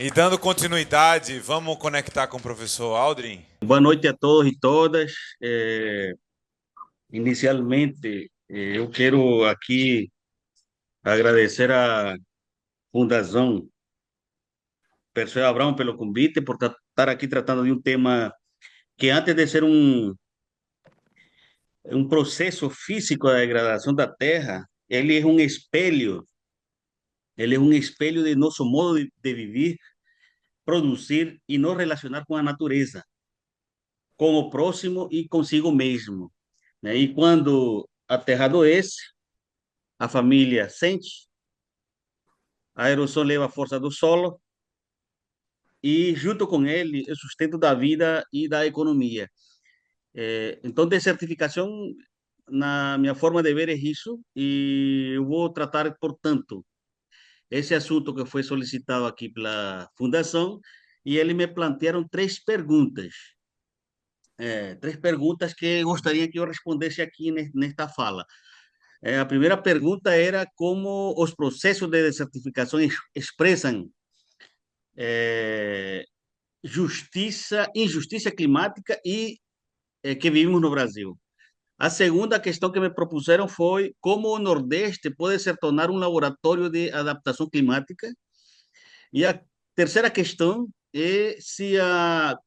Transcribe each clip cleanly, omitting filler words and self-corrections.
E dando continuidade, vamos conectar com o professor Aldrin? Boa noite a todos e todas. Inicialmente, eu quero aqui agradecer à Fundação Perseu Abrão pelo convite, por estar aqui tratando de um tema que, antes de ser um processo físico da degradação da Terra, ele é um espelho de nosso modo de viver, produzir e nos relacionar com a natureza, com o próximo e consigo mesmo, né? E quando a Terra adoece, a família sente. A eroção leva a força do solo e, junto com ele, o sustento da vida e da economia. Então, desertificação, na minha forma de ver, é isso, e eu vou tratar, portanto, esse assunto que foi solicitado aqui pela Fundação, e eles me plantearam três perguntas que gostaria que eu respondesse aqui nesta fala. A primeira pergunta era como os processos de desertificação expressam eh, injustiça climática e que vivimos no Brasil. A segunda questão que me propuseram foi como o Nordeste pode se tornar um laboratório de adaptação climática. E a terceira questão é se a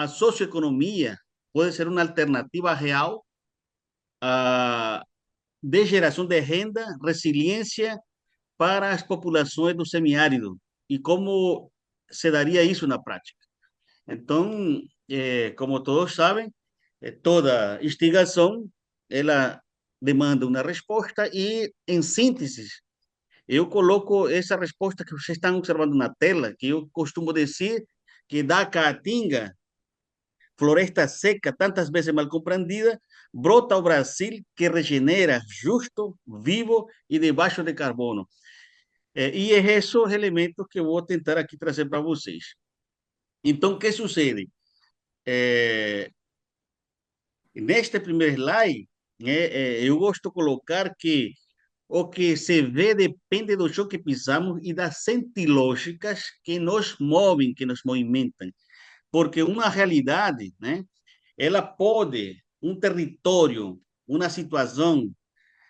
socioeconomia pode ser uma alternativa real a, de geração de renda, resiliência para as populações do semiárido e como se daria isso na prática. Então, como todos sabem, toda instigação ela demanda uma resposta e, em síntese, eu coloco essa resposta que vocês estão observando na tela, que eu costumo dizer que da caatinga, floresta seca, tantas vezes mal compreendida, brota o Brasil que regenera, justo, vivo e debaixo de carbono. E é esses elementos que eu vou tentar aqui trazer para vocês. Então, o que sucede? É, Neste primeiro slide, eu gosto de colocar que o que se vê depende do chão que pisamos e das centilógicas que nos movem, que nos movimentam. Porque uma realidade, né, ela pode, um território, uma situação,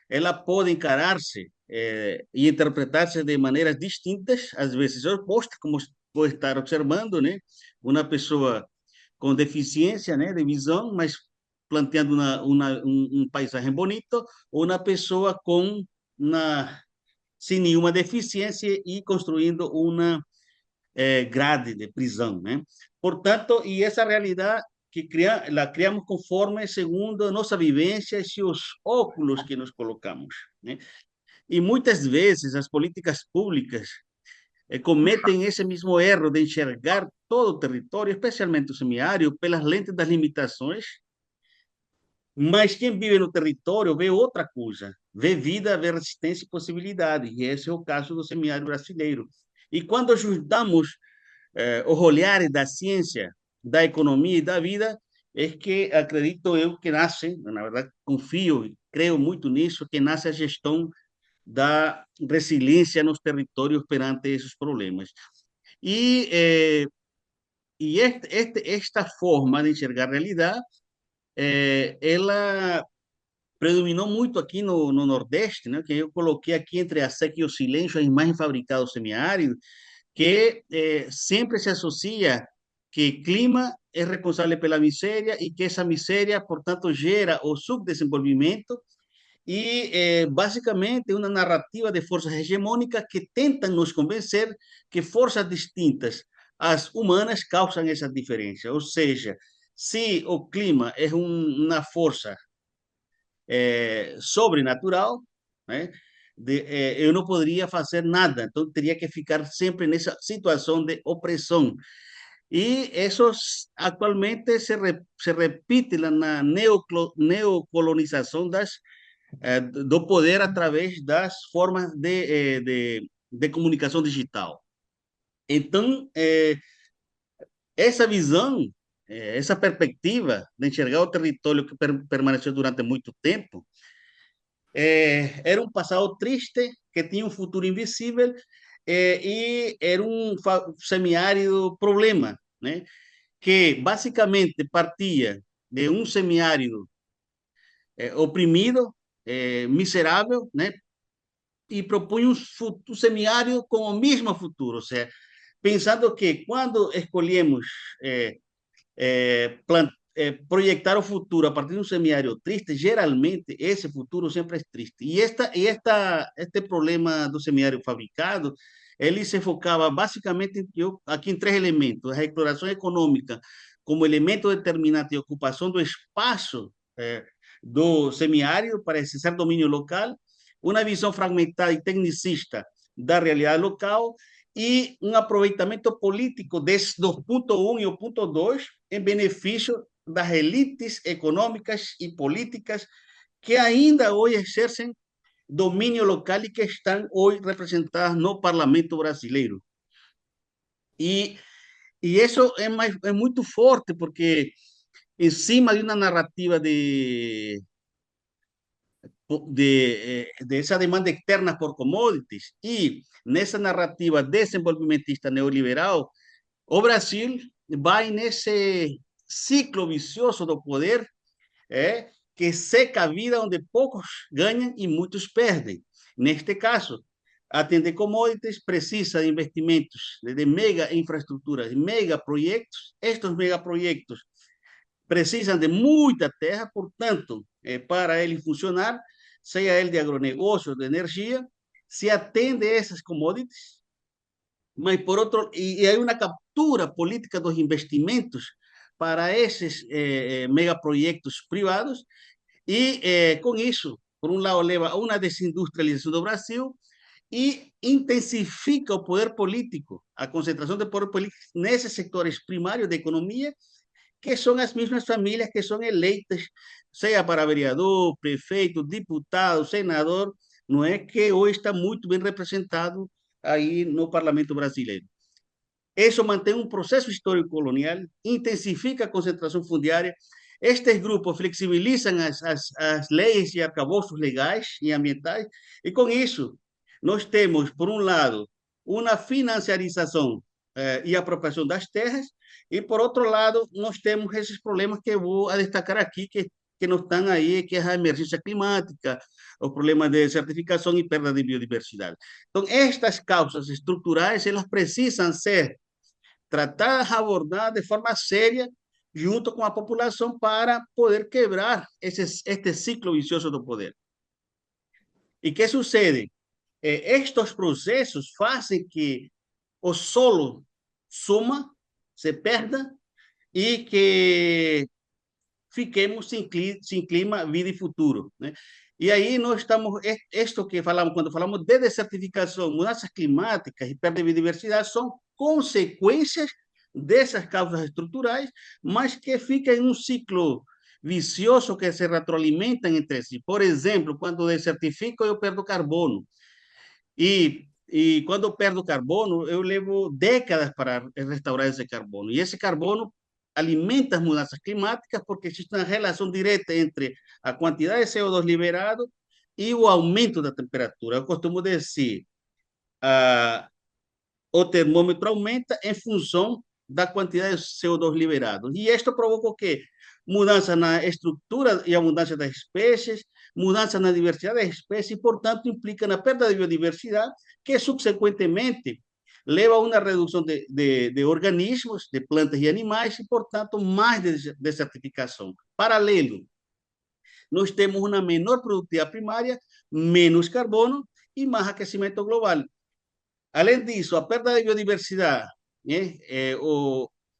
ela pode encarar-se e interpretar-se de maneiras distintas, às vezes opostas, como pode estar observando, né? Uma pessoa com deficiência, né, de visão, mas planteando um paisagem bonito, ou uma pessoa com uma, sem nenhuma deficiência e construindo uma grade de prisão, né? Portanto, e essa realidade que la criamos conforme segundo a nossa vivência e os óculos que nos colocamos, né? E muitas vezes as políticas públicas cometem esse mesmo erro de enxergar todo o território, especialmente o semiárido, pelas lentes das limitações, mas quem vive no território vê outra coisa, vê vida, vê resistência e possibilidade, e esse é o caso do semiárido brasileiro. E quando juntamos os olhares da ciência, da economia e da vida, é que acredito eu que nasce, na verdade confio e creio muito nisso, que nasce a gestão da resiliência nos territórios perante esses problemas. E, esta forma de enxergar a realidade, ela predominou muito aqui no Nordeste, né? Que eu coloquei aqui entre a seca e o silêncio a imagem fabricada do semiárido, que sempre se associa que clima é responsável pela miséria e que essa miséria, portanto, gera o subdesenvolvimento e, basicamente, uma narrativa de forças hegemônicas que tentam nos convencer que forças distintas às humanas causam essa diferença. Ou seja, se o clima é uma força sobrenatural, né? Eu não poderia fazer nada, então teria que ficar sempre nessa situação de opressão. E isso atualmente se repite na neocolonização do poder através das formas de comunicação digital. Então, essa visão, essa perspectiva de enxergar o território que permaneceu durante muito tempo, era um passado triste que tinha um futuro invisível e era um semiárido problema, né? Que basicamente partia de um semiárido oprimido, miserável, né? E propunha um semiárido com o mesmo futuro, ou seja, pensando que quando escolhemos eh, proyectar o futuro a partir de um semiárido triste, geralmente esse futuro sempre é triste. Este problema do semiárido fabricado, ele se focava basicamente aqui em três elementos: a exploração econômica como elemento determinante de ocupação do espaço do semiárido para exercer domínio local, uma visão fragmentada e tecnicista da realidade local e um aproveitamento político desses do ponto 1 e o ponto 2 em benefício das elites econômicas e políticas que ainda hoje exercem domínio local e que estão hoje representadas no parlamento brasileiro. E, e isso é muito forte, porque em cima de uma narrativa de essa demanda externa por commodities e nessa narrativa desenvolvimentista neoliberal, o Brasil vai nesse ciclo vicioso do poder, que seca a vida onde poucos ganham e muitos perdem. Neste caso, atender commodities precisa de investimentos de mega infraestruturas, de mega projetos. Estes mega projetos precisam de muita terra, portanto, para ele funcionar, seja ele de agronegócio, de energia, se atende a essas commodities, mas por outro, e há uma captura política dos investimentos para esses megaprojetos privados, e com isso, por um lado, leva a uma desindustrialização do Brasil e intensifica o poder político, a concentração de poder político nesses setores primários da economia, que são as mesmas famílias que são eleitas, seja para vereador, prefeito, deputado, senador, não é, que hoje está muito bem representado aí no parlamento brasileiro. Isso mantém um processo histórico colonial, intensifica a concentração fundiária. Estes grupos flexibilizam as leis e arcabouços legais e ambientais, e com isso, nós temos, por um lado, uma financiarização e apropriação das terras, e por outro lado, nós temos esses problemas que eu vou destacar aqui, que não estão aí, que é a emergência climática, o problema de certificação e perda de biodiversidade. Então, estas causas estruturais, elas precisam ser tratadas, abordadas de forma séria, junto com a população, para poder quebrar este ciclo vicioso do poder. E que sucede? Estes processos fazem que o solo suma, se perda, e que fiquemos sem clima, vida e futuro, né? E aí nós estamos, isto que falamos, quando falamos de desertificação, mudanças climáticas e perda de biodiversidade, são consequências dessas causas estruturais, mas que ficam em um ciclo vicioso que se retroalimentam entre si. Por exemplo, quando desertifico, eu perdo carbono. E quando eu perdo carbono, eu levo décadas para restaurar esse carbono. E esse carbono alimenta as mudanças climáticas porque existe uma relação direta entre a quantidade de CO2 liberado e o aumento da temperatura. Eu costumo dizer, ah, o termômetro aumenta em função da quantidade de CO2 liberado. E isto provoca o quê? Mudança na estrutura e abundância das espécies, mudança na diversidade das espécies, e, portanto, implica na perda de biodiversidade, que subsequentemente leva a uma redução de organismos, de plantas e animais, e, portanto, mais desertificação. Paralelo, nós temos uma menor produtividade primária, menos carbono e mais aquecimento global. Além disso, a perda de biodiversidade, né,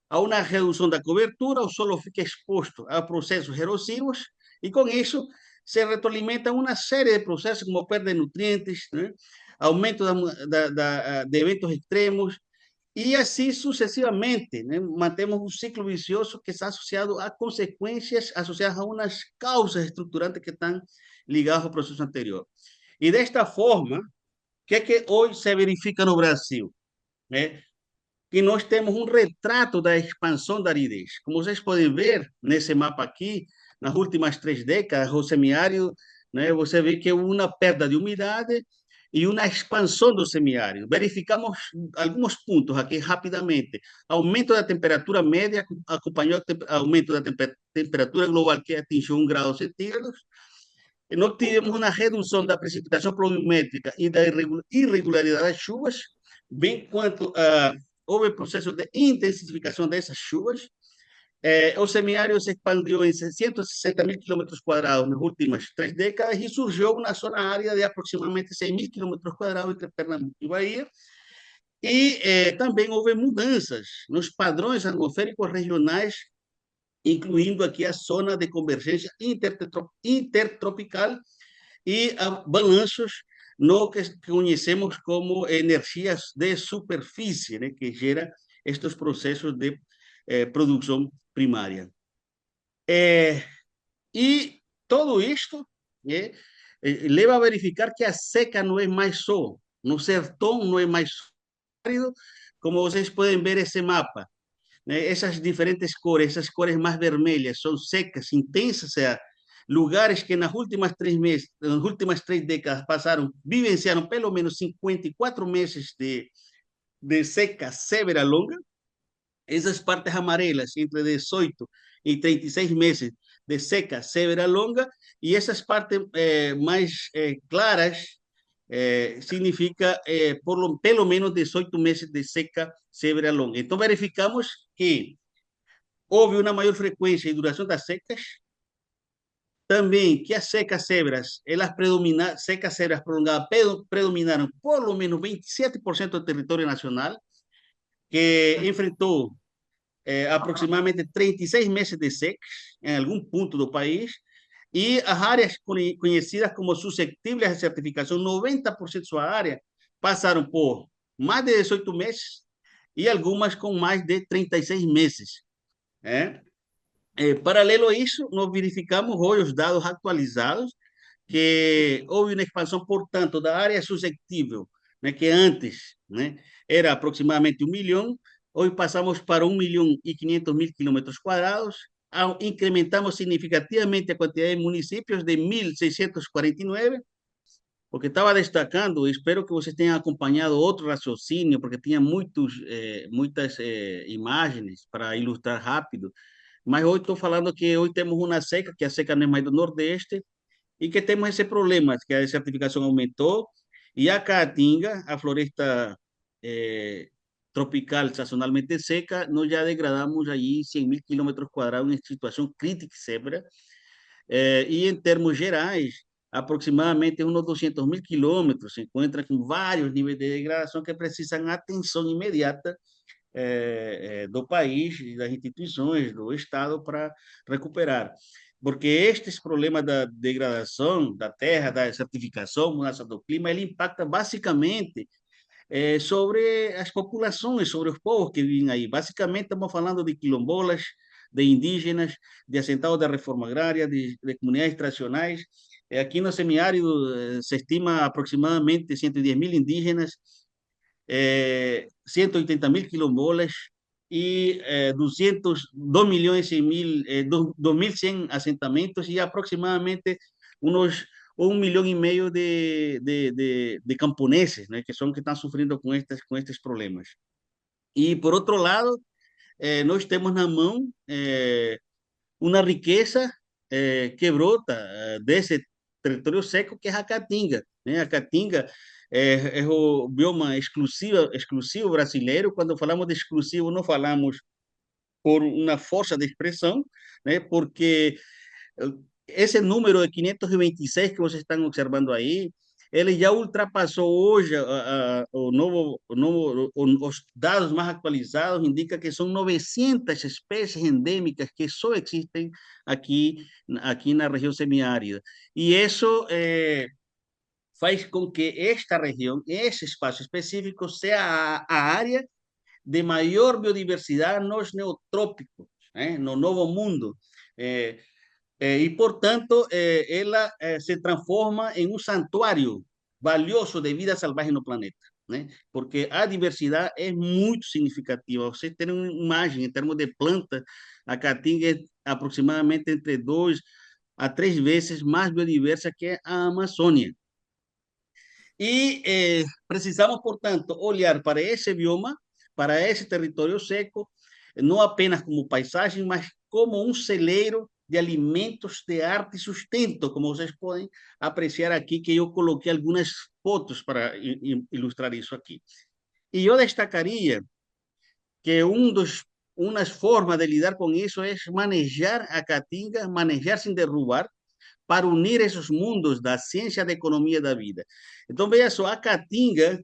a uma redução da cobertura, o solo fica exposto a processos erosivos e, com isso, se retroalimenta uma série de processos como perda de nutrientes, né, aumento de eventos extremos e assim sucessivamente, né? Mantemos um ciclo vicioso que está associado a consequências associadas a umas causas estruturantes que estão ligadas ao processo anterior. E desta forma, que hoje se verifica no Brasil, né? Que nós temos um retrato da expansão da aridez. Como vocês podem ver nesse mapa aqui, nas últimas 3 décadas, o semiárido, né, você vê que houve uma perda de umidade e uma expansão do semiárido. Verificamos alguns pontos aqui rapidamente. Aumento da temperatura média acompanhou o aumento da temperatura global que atingiu 1 grau centígrado. Nós tivemos uma redução da precipitação pluviométrica e da irregularidade das chuvas, bem quanto houve processo de intensificação dessas chuvas. O semiárido se expandiu em 160 mil quilômetros quadrados nas últimas 3 décadas e surgiu na zona área de aproximadamente 100 mil quilômetros quadrados entre Pernambuco e Bahia. E também houve mudanças nos padrões atmosféricos regionais, incluindo aqui a zona de convergência intertropical e balanços no que conhecemos como energias de superfície, né, que gera estes processos de produção primária. E todo isto leva a verificar que a seca não é mais só, no sertão não é mais árido, como vocês podem ver esse mapa, né? Essas diferentes cores, essas cores mais vermelhas, são secas, intensas, ou seja, lugares que nas últimas 3 meses, nas últimas 3 décadas passaram, vivenciaram pelo menos 54 meses de seca severa longa. Essas partes amarelas, entre 18 e 36 meses de seca severa longa, e essas partes mais claras significa pelo menos 18 meses de seca severa longa. Então, verificamos que houve uma maior frequência e duração das secas, também que as secas severas, secas severas prolongadas predominaram por menos 27% do território nacional, que enfrentou aproximadamente 36 meses de secas em algum ponto do país, e as áreas conhecidas como suscetíveis de certificação, 90% de sua área, passaram por mais de 18 meses e algumas com mais de 36 meses. Paralelo a isso, nós verificamos hoje os dados atualizados, que houve uma expansão, portanto, da área suscetível, né, que antes, né, era aproximadamente 1 milhão, hoje passamos para 1.500.000 quilômetros quadrados, incrementamos significativamente a quantidade de municípios de 1.649, porque estava destacando, espero que vocês tenham acompanhado outro raciocínio, porque tinha muitas imagens para ilustrar rápido, mas hoje estou falando que hoje temos uma seca, que a seca não é mais do Nordeste, e que temos esse problema, que a desertificação aumentou, e a caatinga, a floresta tropical sazonalmente seca, nós já degradamos aí 100 mil quilômetros quadrados em situação crítica e severa, e em termos gerais, aproximadamente uns 200 mil quilômetros se encontra com vários níveis de degradação que precisam atenção imediata do país e das instituições do Estado para recuperar. Porque estes problemas da degradação da terra, da desertificação, mudança do clima, ele impacta basicamente sobre as populações, sobre os povos que vivem aí. Basicamente, estamos falando de quilombolas, de indígenas, de assentados da reforma agrária, de comunidades tradicionais. Aqui no semiárido se estima aproximadamente 110 mil indígenas, 180 mil quilombolas e 2 milhões e 2.100 assentamentos e aproximadamente uns 1,5 milhão de camponeses, né, que são que estão sofrendo com estes problemas. E, por outro lado, nós temos na mão uma riqueza que brota desse território seco, que é a caatinga, né? A caatinga é o bioma exclusivo brasileiro. Quando falamos de exclusivo, não falamos por uma força de expressão, né? Porque esse número de 526 que vocês estão observando aí, ele já ultrapassou hoje os dados mais atualizados indicam que são 900 espécies endêmicas que só existem aqui na região semiárida. E isso faz com que esta região, esse espaço específico, seja a área de maior biodiversidade nos neotrópicos, né? No Novo Mundo. E, portanto, ela se transforma em um santuário valioso de vida selvagem no planeta, né? Porque a diversidade é muito significativa. Você tem uma imagem, em termos de planta, a caatinga é aproximadamente entre 2 a 3 vezes mais biodiversa que a Amazônia. E precisamos, portanto, olhar para esse bioma, para esse território seco, não apenas como paisagem, mas como um celeiro de alimentos, de arte e sustento, como vocês podem apreciar aqui, que eu coloquei algumas fotos para ilustrar isso aqui. E eu destacaria que umas formas de lidar com isso é manejar a caatinga, manejar sem derrubar, para unir esses mundos da ciência, da economia e da vida. Então, veja só, a caatinga,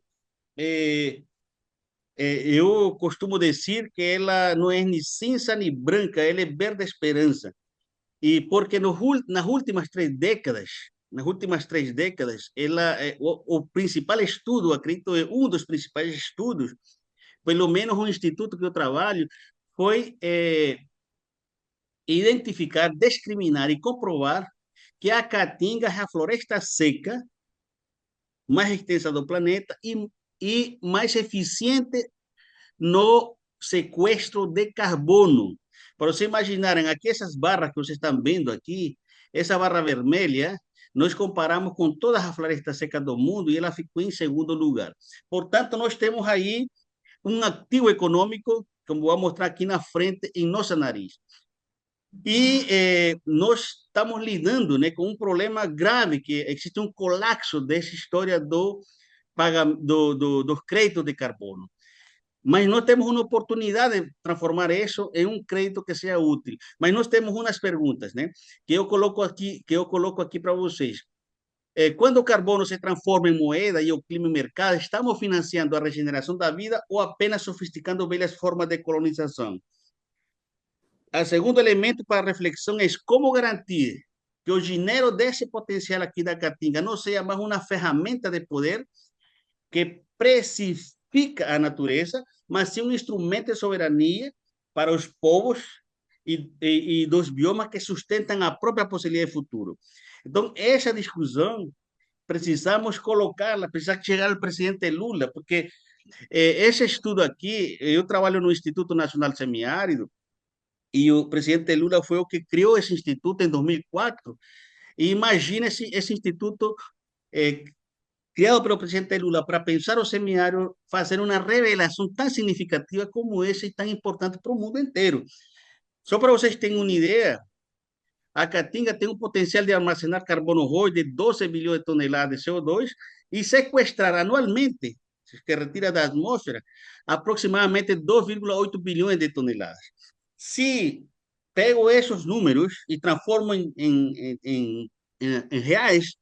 eu costumo dizer que ela não é nem cinza nem branca, ela é verde esperança. E porque nas últimas 3 décadas, o principal estudo, acredito, um dos principais estudos, pelo menos o instituto que eu trabalho, foi identificar, discriminar e comprovar que a caatinga é a floresta seca mais extensa do planeta e mais eficiente no sequestro de carbono. Para vocês imaginarem, aqui essas barras que vocês estão vendo aqui, essa barra vermelha, nós comparamos com todas as florestas secas do mundo e ela ficou em segundo lugar. Portanto, nós temos aí um ativo econômico, como vou mostrar aqui na frente, em nossa nariz. E nós estamos lidando, né, com um problema grave, que existe um colapso dessa história dos créditos de carbono. Mas nós temos uma oportunidade de transformar isso em um crédito que seja útil. Mas nós temos umas perguntas, né, que eu coloco aqui para vocês. Quando o carbono se transforma em moeda e o clima em mercado, estamos financiando a regeneração da vida ou apenas sofisticando velhas formas de colonização? O segundo elemento para reflexão é como garantir que o dinheiro desse potencial aqui da Caatinga não seja mais uma ferramenta de poder que precifica a natureza, mas sim um instrumento de soberania para os povos e dos biomas que sustentam a própria possibilidade de futuro. Então, essa discussão precisamos colocá-la, precisa chegar ao presidente Lula, porque esse estudo aqui, eu trabalho no Instituto Nacional Semiárido, e o presidente Lula foi o que criou esse instituto em 2004. E imagina esse instituto eh, criado pelo presidente Lula para pensar o semiárido, fazer uma revelação tão significativa como essa e tão importante para o mundo inteiro. Só para vocês terem uma ideia, a Caatinga tem um potencial de armazenar carbono hoje de 12 bilhões de toneladas de CO2 e sequestrar anualmente, que retira da atmosfera, aproximadamente 2,8 bilhões de toneladas. Se pego esses números e transformo em reais,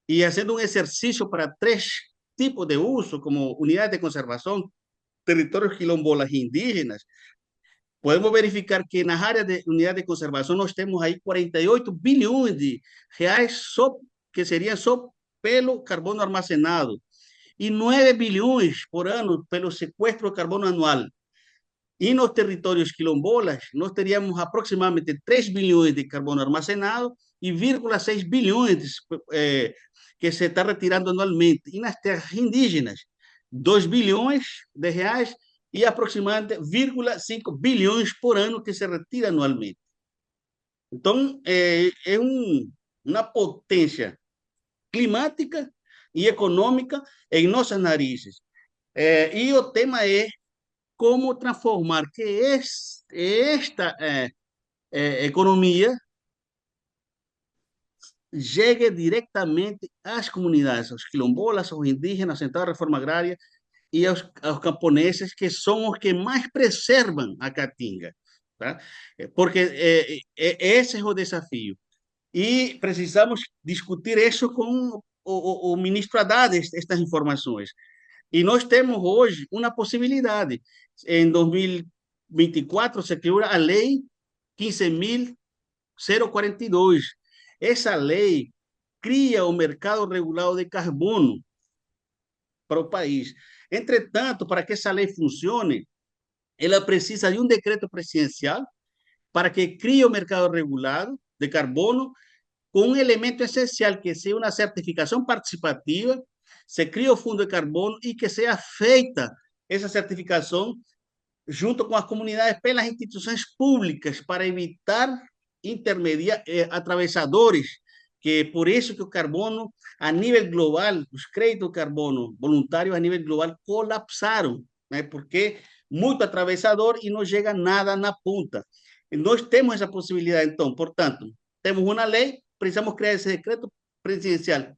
e fazendo um exercício para 3 tipos de uso, como unidade de conservação, territórios quilombolas e indígenas, podemos verificar que na área de unidade de conservação nós temos aí 48 bilhões de reais só, que seriam só pelo carbono armazenado, e 9 bilhões por ano pelo sequestro de carbono anual. E nos territórios quilombolas, nós teríamos aproximadamente 3 bilhões de carbono armazenado e 0,6 bilhões que se está retirando anualmente. E nas terras indígenas, 2 bilhões de reais e aproximadamente 0,5 bilhões por ano que se retira anualmente. Então, é uma potência climática e econômica em nossas narizes. E o tema é como transformar que esta economia chegue diretamente às comunidades, aos quilombolas, aos indígenas, Central da Reforma Agrária e aos camponeses, que são os que mais preservam a caatinga. Tá? Porque esse é o desafio. E precisamos discutir isso com o ministro Haddad, estas informações. E nós temos hoje uma possibilidade. Em 2024 se criou a Lei 15.042. Essa lei cria o mercado regulado de carbono para o país. Entretanto, para que essa lei funcione, ela precisa de um decreto presidencial para que crie o mercado regulado de carbono com um elemento essencial, que seja uma certificação participativa, se cria o fundo de carbono e que seja feita essa certificação junto com as comunidades pelas instituições públicas para evitar atravessadores que por isso que o carbono, a nível global, os créditos de carbono voluntários a nível global colapsaram, né? Porque muito atravessador e não chega nada na ponta. E nós temos essa possibilidade, então, portanto, temos uma lei, precisamos criar esse decreto presidencial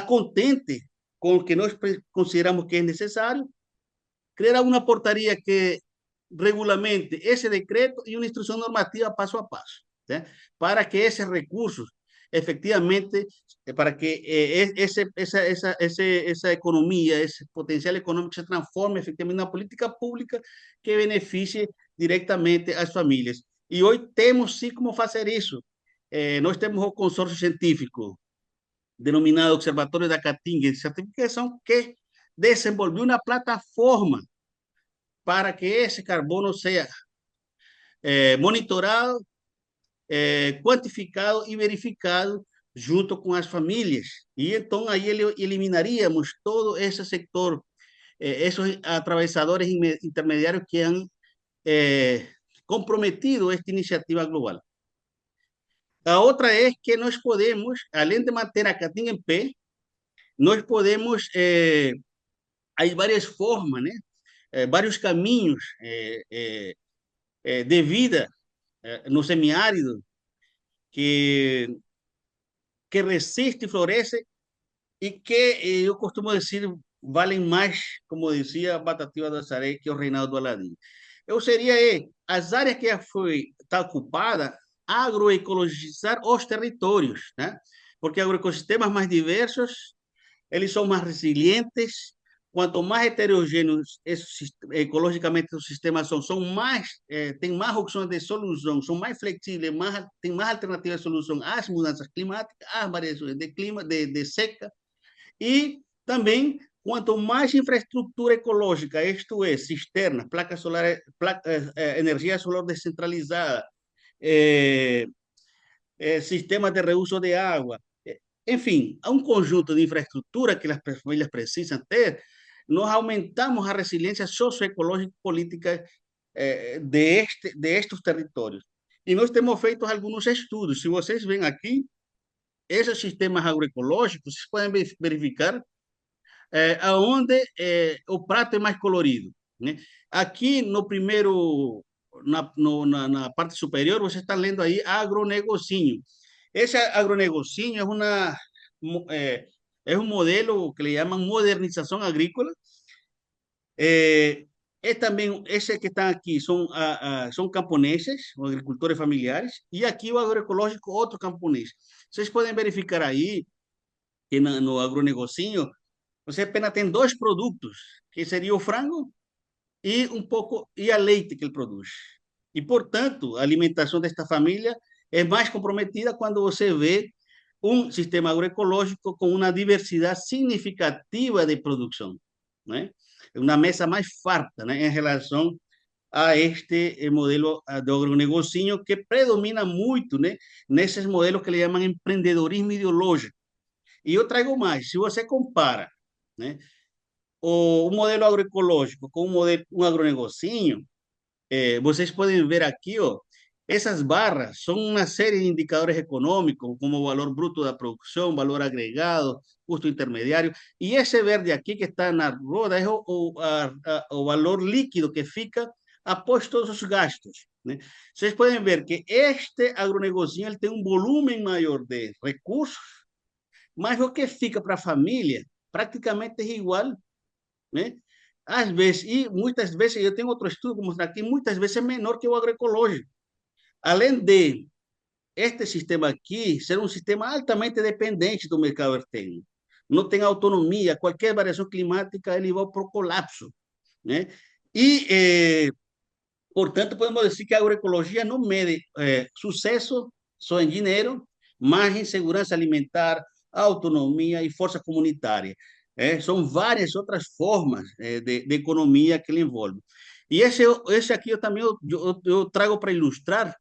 contente com o que nós consideramos que é necessário, criar uma portaria que regulamente esse decreto e uma instrução normativa passo a passo, né? Para que esses recursos, efectivamente, para que essa economia, esse potencial econômico se transforme efetivamente na política pública que beneficie diretamente as famílias. E hoje temos sim como fazer isso. Nós temos o consórcio científico, denominado Observatório da Caatinga de Certificação, que desenvolveu uma plataforma para que esse carbono seja monitorado, quantificado e verificado junto com as famílias. E então aí eliminaríamos todo esse setor, esses atravessadores intermediários que han comprometido esta iniciativa global. A outra é que nós podemos, além de manter a Caatinga em pé, nós podemos, há várias formas, né? Vários caminhos de vida no semiárido que resiste e floresce e que eu costumo dizer valem mais, como dizia Batativa do Assaré, que o Reinaldo Aladim. Eu seria as áreas que está ocupada, agroecologizar os territórios, né? Porque agroecossistemas mais diversos, eles são mais resilientes. Quanto mais heterogêneos ecologicamente os sistemas são mais, tem mais opções de solução, são mais flexíveis, tem mais alternativas de solução às mudanças climáticas, às variações de clima, de seca. E também, quanto mais infraestrutura ecológica, isto é, cisternas, placas solares, energia solar descentralizada, sistemas de reuso de água, enfim, há um conjunto de infraestrutura que as famílias precisam ter, nós aumentamos a resiliência socioecológica e política de estes territórios. E nós temos feito alguns estudos. Se vocês veem aqui, esses sistemas agroecológicos, vocês podem verificar aonde o prato é mais colorido, né? Aqui no primeiro, na parte superior, você está lendo aí agronegocinho. Esse agronegocinho é, um modelo que le llaman modernización agrícola. También, ese que están aquí son camponeses, o agricultores familiares, y aquí o agroecológico, otro camponês. Vocês podem verificar aí que no agronegocinho, você apenas tem dois produtos, que seria o frango e e a leite que ele produz. E, portanto, a alimentação desta família é mais comprometida quando você vê um sistema agroecológico com uma diversidade significativa de produção, né? Uma mesa mais farta, né, em relação a este modelo do agronegocinho que predomina muito, né, nesses modelos que le chamam empreendedorismo ideológico. E eu trago mais, se você compara, né, o modelo agroecológico com um agronegocinho, vocês podem ver aqui, ó, essas barras são uma série de indicadores econômicos, como o valor bruto da produção, valor agregado, custo intermediário, e esse verde aqui que está na roda é o valor líquido que fica após todos os gastos, né? Vocês podem ver que este agronegocinho ele tem um volume maior de recursos, mas o que fica para a família praticamente é igual, né? Às vezes, e muitas vezes, eu tenho outro estudo que mostra aqui, muitas vezes é menor que o agroecológico. Além de este sistema aqui ser um sistema altamente dependente do mercado externo, não tem autonomia, qualquer variação climática ele vai para o colapso, né? E, portanto, podemos dizer que a agroecologia não mede sucesso só em dinheiro, mas em segurança alimentar, autonomia e força comunitária. São várias outras formas de economia que ele envolve. E esse aqui eu também eu trago para ilustrar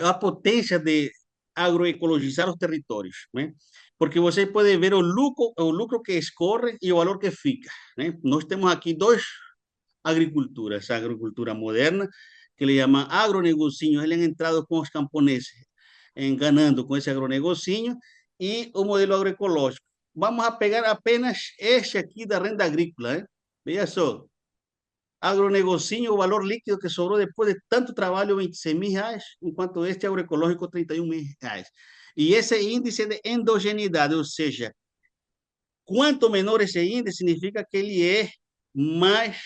a potência de agroecologizar os territórios, né? Porque você pode ver o lucro que escorre e o valor que fica, né? Nós temos aqui duas agriculturas, a agricultura moderna, que le llaman agronegocinhos, eles han entrado com os camponeses enganando com esse agronegocinho, e o modelo agroecológico. Vamos a pegar apenas este aqui da renda agrícola, hein? Veja só, agronegocinho, o valor líquido que sobrou depois de tanto trabalho, R$ 26.000, enquanto este agroecológico, R$ 31.000. E esse índice de endogeneidade, ou seja, quanto menor esse índice, significa que ele é mais,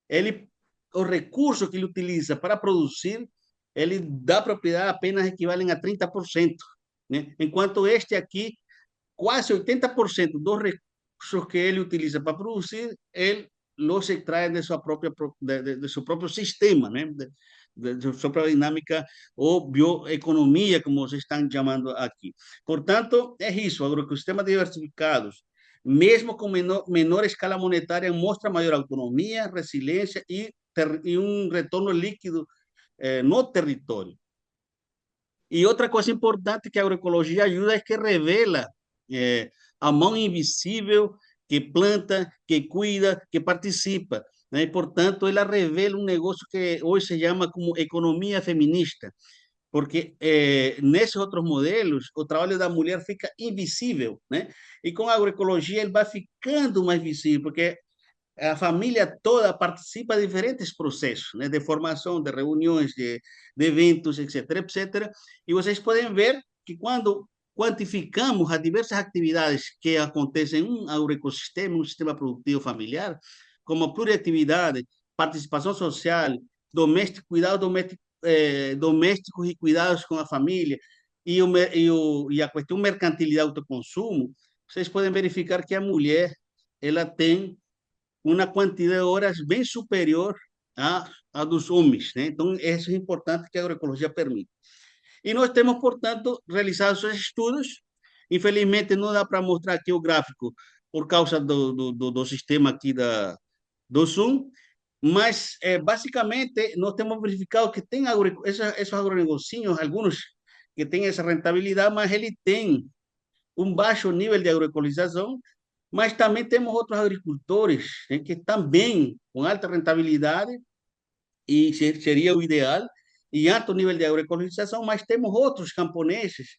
ele, o recurso que ele utiliza para produzir, ele da propriedade apenas equivalem a 30%, né? Enquanto este aqui, quase 80% dos recursos que ele utiliza para produzir, ele los extrai de sua própria de seu próprio sistema, né? De sua própria dinâmica ou bioeconomia, como vocês estão chamando aqui. Portanto, é isso, agroecossistemas diversificados, mesmo com menor escala monetária, mostra maior autonomia, resiliência e um retorno líquido no território. E outra coisa importante que a agroecologia ajuda é que revela a mão invisível que planta, que cuida, que participa, né? E, portanto, ela revela um negócio que hoje se chama como economia feminista, porque nesses outros modelos o trabalho da mulher fica invisível, né? E com a agroecologia ele vai ficando mais visível, porque a família toda participa de diferentes processos, né? De formação, de reuniões, de eventos, etc, etc. E vocês podem ver que quando quantificamos as diversas atividades que acontecem em um agroecossistema, um sistema produtivo familiar, como pluriatividade, participação social, doméstico, cuidado doméstico, domésticos e cuidados com a família, e a questão mercantilidade e autoconsumo, vocês podem verificar que a mulher ela tem uma quantidade de horas bem superior a dos homens, né? Então, isso é importante que a agroecologia permite. E nós temos, portanto, realizado esses estudos. Infelizmente, não dá para mostrar aqui o gráfico por causa do sistema aqui do Zoom, mas, basicamente, nós temos verificado que tem esses agronegocinhos, alguns que têm essa rentabilidade, mas ele tem um baixo nível de agroecologização, mas também temos outros agricultores, né, que também com alta rentabilidade, e seria o ideal, e alto nível de agroecologização, mas temos outros camponeses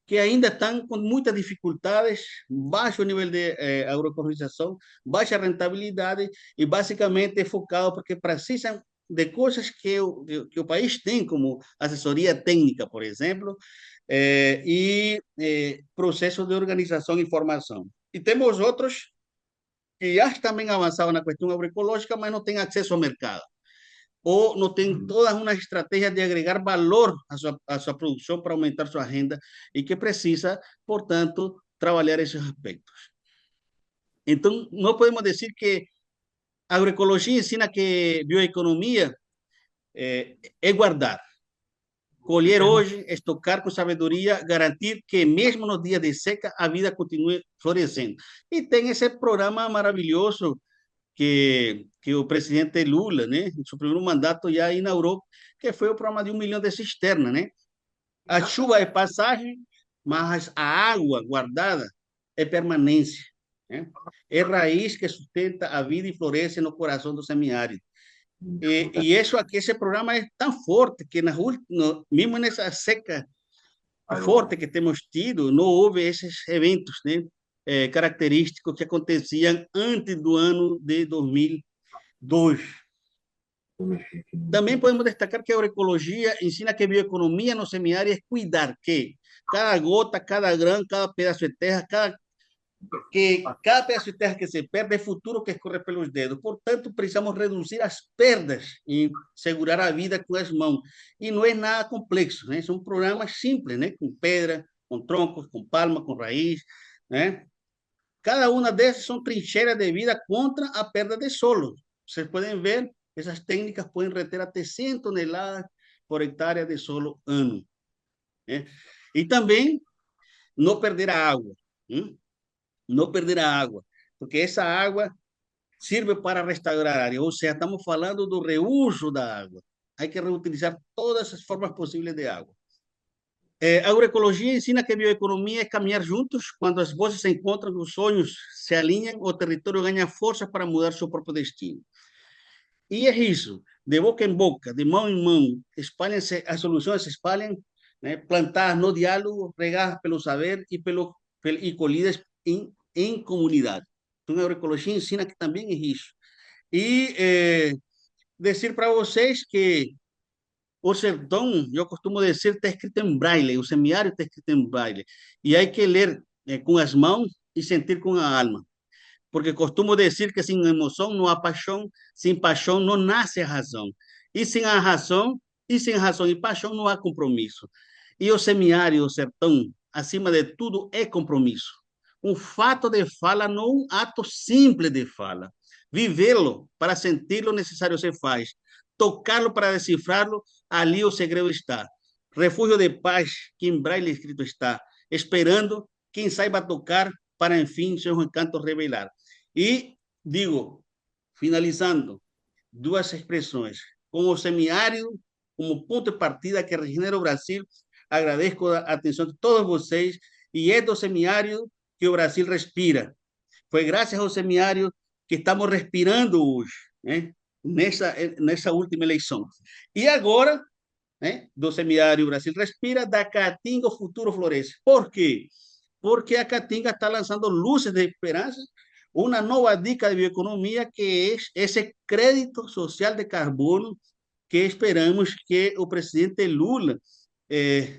que ainda estão com muitas dificuldades, baixo nível de agroecologização, baixa rentabilidade, e basicamente é focado porque precisam de coisas que o país tem, como assessoria técnica, por exemplo, e processo de organização e formação. E temos outros que já também avançavam na questão agroecológica, mas não têm acesso ao mercado, ou não têm todas uma estratégia de agregar valor à sua produção para aumentar sua renda, e que precisa, portanto, trabalhar esses aspectos. Então, não podemos dizer que a agroecologia ensina que bioeconomia é guardar, colher hoje, estocar com sabedoria, garantir que mesmo nos dias de seca a vida continue florescendo. E tem esse programa maravilhoso que o presidente Lula, né, em seu primeiro mandato já inaugurou, que foi o programa de 1 milhão de cisternas, né? A chuva é passagem, mas a água guardada é permanência, né? É raiz que sustenta a vida e floresce no coração do semiárido. E isso aqui, esse programa é tão forte que mesmo nessa seca forte que temos tido, não houve esses eventos, né, característicos que aconteciam antes do ano de 2002. Também podemos destacar que a agroecologia ensina que a bioeconomia no semiárido é cuidar que cada gota, cada grão, cada pedaço de terra, cada pedaço de terra que se perde é futuro que escorre pelos dedos. Portanto, precisamos reduzir as perdas e segurar a vida com as mãos. E não é nada complexo, né? São programas simples, né? Com pedra, com troncos, com palma, com raiz, né? Cada uma dessas são trincheiras de vida contra a perda de solo. Vocês podem ver, essas técnicas podem reter até 100 toneladas por hectare de solo ano, né? E também não perder a água, né? Não perder a água, porque essa água serve para restaurar a área, ou seja, estamos falando do reuso da água. Há que reutilizar todas as formas possíveis de água. A agroecologia ensina que a bioeconomia é caminhar juntos, quando as vozes se encontram, os sonhos se alinham, o território ganha força para mudar seu próprio destino. E é isso, de boca em boca, de mão em mão, espalham-se, as soluções se espalham, né? Plantar no diálogo, regadas pelo saber e colhidas em comunidade. Então, a agroecologia ensina que também é isso. E dizer para vocês que o sertão, eu costumo dizer, está escrito em braille, o semiárido está escrito em braille. E hay que ler com as mãos e sentir com a alma. Porque costumo dizer que sem emoção não há paixão, sem paixão não nasce a razão. E sem a razão, e paixão não há compromisso. E o semiárido, o sertão, acima de tudo, é compromisso. Um fato de fala, não um ato simples de fala. Vivê-lo para sentir-lo necessário se faz. Tocá-lo para decifrá-lo, ali o segredo está. Refúgio de paz, que em braille escrito está, esperando quem saiba tocar para, enfim, seus encantos revelar. E digo, finalizando, duas expressões. Com o semiárido como ponto de partida que regenera o Brasil, agradeço a atenção de todos vocês e é do semiárido que o Brasil respira. Foi graças ao semiárido que estamos respirando hoje, né? Nessa última eleição. E agora, né, do semiárido Brasil respira, da Caatinga o futuro floresce. Por quê? Porque a Caatinga está lançando luzes de esperança, uma nova dica de bioeconomia que é esse crédito social de carbono que esperamos que o presidente Lula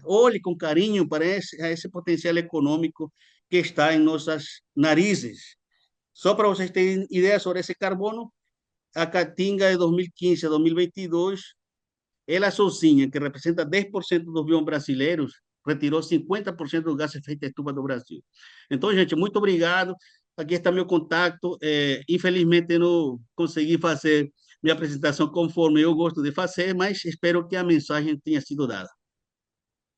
olhe com carinho para esse potencial econômico que está em nossas narizes. Só para vocês terem ideia sobre esse carbono, a Caatinga de 2015 a 2022, ela sozinha, que representa 10% dos biomas brasileiros, retirou 50% dos gases de efeito de estufa do Brasil. Então, gente, muito obrigado. Aqui está meu contato. Infelizmente, não consegui fazer minha apresentação conforme eu gosto de fazer, mas espero que a mensagem tenha sido dada.